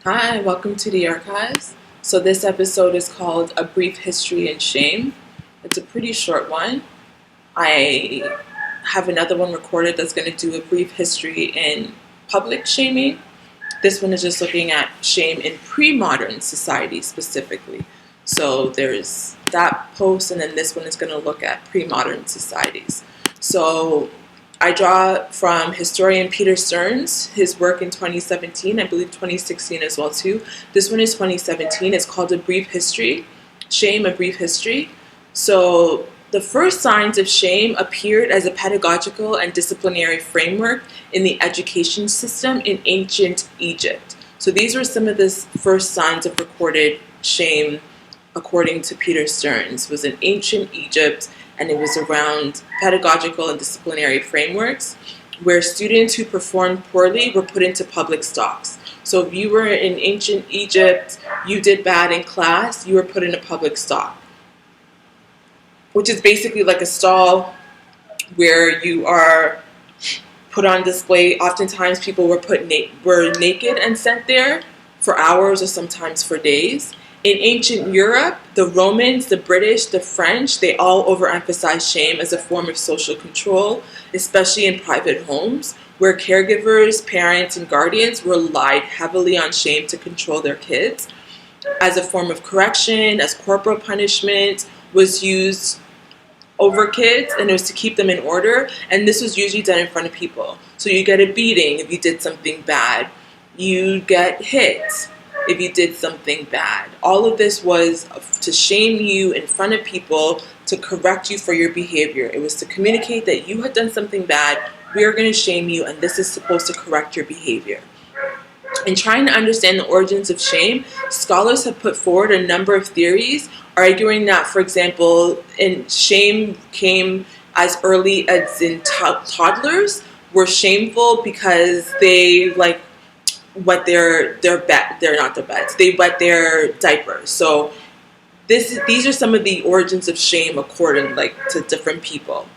Hi, welcome to the archives. So this episode is called A Brief History in Shame. It's a pretty short one. I have another one recorded that's going to do a brief history in public shaming. This one is just looking at shame in pre-modern society specifically. So there's that post, and then this one is going to look at pre-modern societies. So I draw from historian Peter Stearns, his work in 2017, I believe 2016 as well too. This one is 2017. It's called A Brief History, Shame, A Brief History. So the first signs of shame appeared as a pedagogical and disciplinary framework in the education system in ancient Egypt. So these were some of the first signs of recorded shame, according to Peter Stearns, was in ancient Egypt, and it was around pedagogical and disciplinary frameworks where students who performed poorly were put into public stocks. So if you were in ancient Egypt, you did bad in class, you were put in a public stock, which is basically like a stall where you are put on display. Oftentimes people were were naked and sent there for hours or sometimes for days. In ancient Europe, the Romans, the British, the French, they all overemphasized shame as a form of social control, especially in private homes, where caregivers, parents, and guardians relied heavily on shame to control their kids. As a form of correction, as corporal punishment, was used over kids, and it was to keep them in order, and this was usually done in front of people. So you get a beating if you did something bad. You get hit if you did something bad. All of this was to shame you in front of people, to correct you for your behavior. It was to communicate that you had done something bad, we are going to shame you, and this is supposed to correct your behavior. In trying to understand the origins of shame, scholars have put forward a number of theories, arguing that, for example, shame came as early as in toddlers were shameful because they wet their bed. They're not their beds. They wet their diapers. So these are some of the origins of shame according to different people.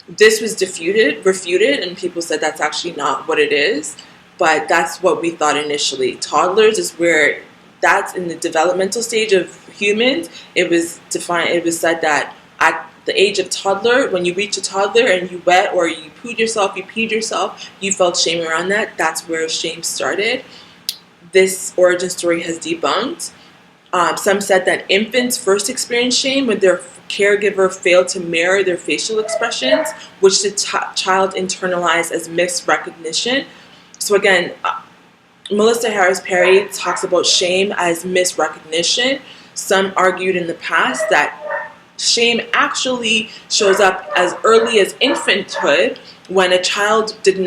This was refuted, and people said that's actually not what it is. But that's what we thought initially. Toddlers is where that's in the developmental stage of humans. It was said that at the age of toddler, when you reach a toddler and you wet or you pooed yourself, you peed yourself, you felt shame around that. That's where shame started. This origin story has debunked. Some said that infants first experienced shame when their caregiver failed to mirror their facial expressions, which the child internalized as misrecognition. So again, Melissa Harris Perry talks about shame as misrecognition. Some argued in the past that shame actually shows up as early as infanthood, when a child didn't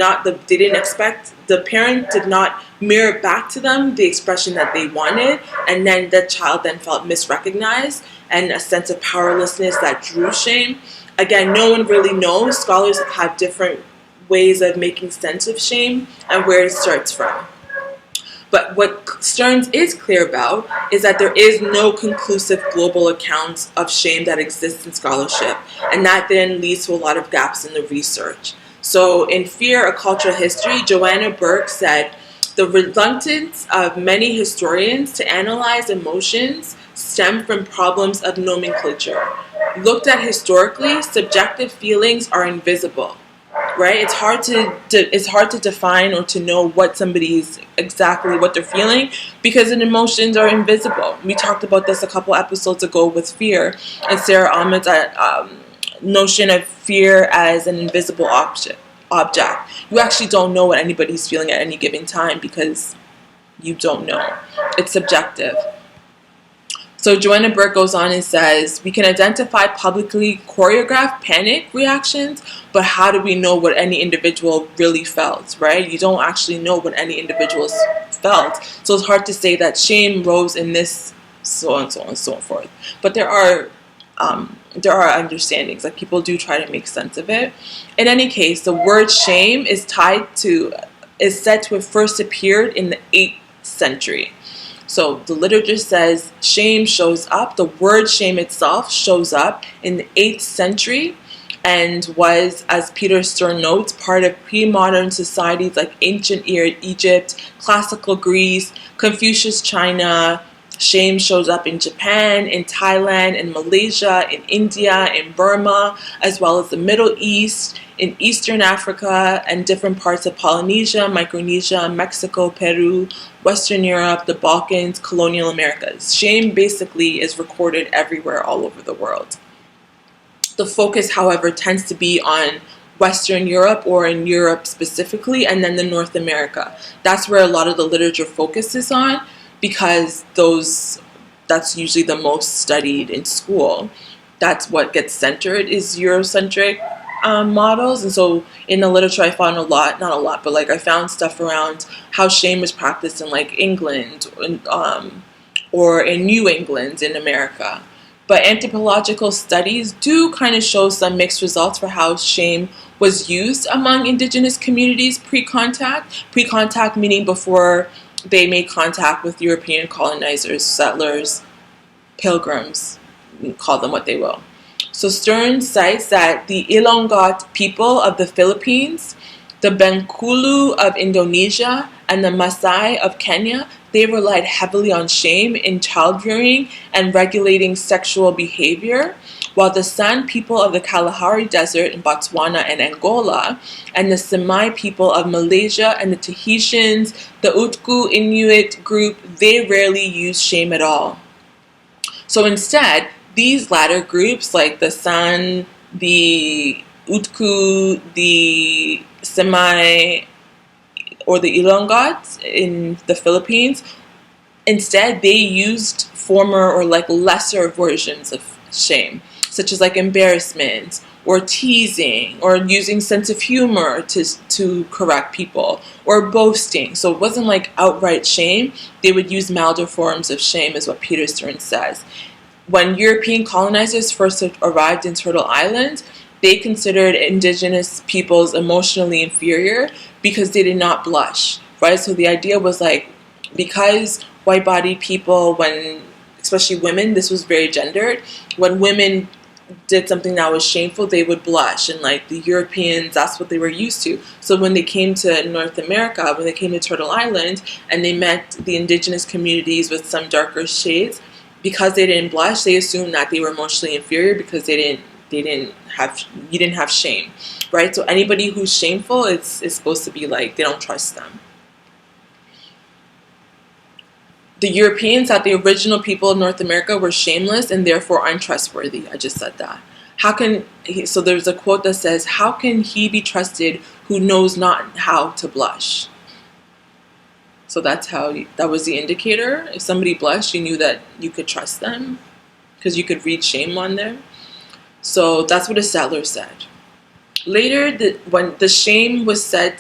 expect, the parent did not mirror back to them the expression that they wanted, and then the child then felt misrecognized, and a sense of powerlessness that drew shame. Again, no one really knows. Scholars have different ways of making sense of shame and where it starts from. But what Stearns is clear about is that there is no conclusive global account of shame that exists in scholarship, and that then leads to a lot of gaps in the research. So in Fear, A Cultural History, Joanna Burke said, the reluctance of many historians to analyze emotions stem from problems of nomenclature. Looked at historically, subjective feelings are invisible. Right? It's hard to define or to know what somebody's exactly what they're feeling, because the emotions are invisible. We talked about this a couple episodes ago with fear, and Sarah Ahmed's notion of fear as an invisible object. You actually don't know what anybody's feeling at any given time because you don't know. It's subjective. So Joanna Burke goes on and says, we can identify publicly choreographed panic reactions, but how do we know what any individual really felt, right? You don't actually know what any individuals felt. So it's hard to say that shame rose in this, so on, so on, and so forth. But there are understandings, like people do try to make sense of it. In any case, the word shame is said to have first appeared in the 8th century. So the literature says shame shows up, the word shame itself shows up in the 8th century, and was, as Peter Stearns notes, part of pre-modern societies like ancient Egypt, classical Greece, Confucius China. Shame shows up in Japan, in Thailand, in Malaysia, in India, in Burma, as well as the Middle East, in Eastern Africa, and different parts of Polynesia, Micronesia, Mexico, Peru, Western Europe, the Balkans, colonial Americas. Shame basically is recorded everywhere all over the world. The focus, however, tends to be on Western Europe, or in Europe specifically, and then the North America. That's where a lot of the literature focuses on, because that's usually the most studied in school. That's what gets centered, is Eurocentric models. And so in the literature I found not a lot, but like I found stuff around how shame was practiced in like England, or in New England in America. But anthropological studies do kind of show some mixed results for how shame was used among indigenous communities pre-contact. Pre-contact meaning before they made contact with European colonizers, settlers, pilgrims, call them what they will. So Stearns cites that the Ilongot people of the Philippines, the Bengkulu of Indonesia, and the Maasai of Kenya, they relied heavily on shame in child-rearing and regulating sexual behavior, while the San people of the Kalahari Desert in Botswana and Angola, and the Semai people of Malaysia, and the Tahitians, the Utku Inuit group, they rarely use shame at all. So instead, these latter groups, like the San, the Utku, the Semai, or the Ilongot in the Philippines, instead they used former or like lesser versions of shame, such as like embarrassment or teasing or using sense of humor to correct people, or boasting. So it wasn't like outright shame. They would use milder forms of shame, is what Peter Stearns says. When European colonizers first arrived in Turtle Island, they considered indigenous peoples emotionally inferior because they did not blush, right? So the idea was like, because white-bodied people, especially women, this was very gendered, when women did something that was shameful, they would blush, and like the Europeans, that's what they were used to. So when they came to North America, when they came to Turtle Island, and they met the indigenous communities with some darker shades, because they didn't blush, they assumed that they were emotionally inferior because you didn't have shame, right? So anybody who's shameful, it's supposed to be like they don't trust them. The Europeans thought the original people of North America were shameless and therefore untrustworthy. I just said that. So there's a quote that says, "How can he be trusted who knows not how to blush?" So that was the indicator. If somebody blushed, you knew that you could trust them because you could read shame on there. So that's what a settler said. Later, when the same was said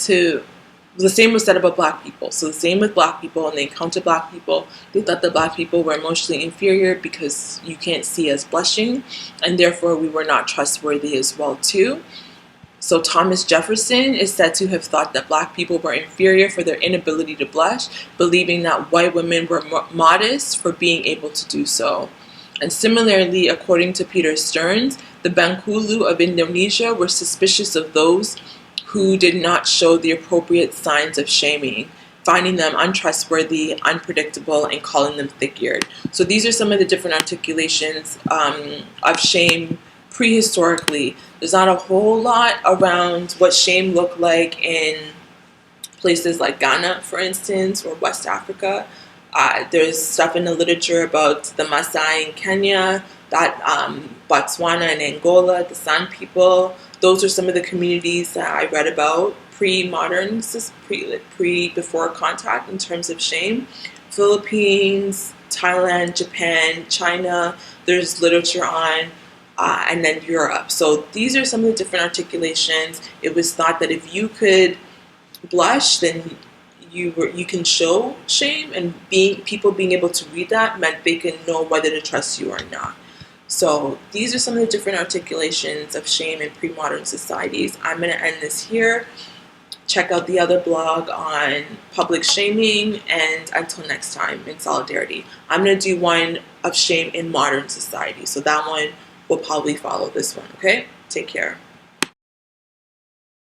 about black people. So the same with black people, and they encountered black people. They thought that black people were emotionally inferior because you can't see us blushing, and therefore we were not trustworthy as well too. So Thomas Jefferson is said to have thought that black people were inferior for their inability to blush, believing that white women were modest for being able to do so. And similarly, according to Peter Stearns, the Bengkulu of Indonesia were suspicious of those who did not show the appropriate signs of shaming, finding them untrustworthy, unpredictable, and calling them thick-eared. So these are some of the different articulations of shame prehistorically. There's not a whole lot around what shame looked like in places like Ghana, for instance, or West Africa. There's stuff in the literature about the Maasai in Kenya, that Botswana and Angola, the San people. Those are some of the communities that I read about pre-modern, before contact in terms of shame. Philippines, Thailand, Japan, China, there's literature on, and then Europe. So these are some of the different articulations. It was thought that if you could blush, then you can show shame, and people being able to read that meant they can know whether to trust you or not. So these are some of the different articulations of shame in pre-modern societies. I'm going to end this here. Check out the other blog on public shaming, and until next time, in solidarity. I'm going to do one of shame in modern society, so that one will probably follow this one, okay? Take care.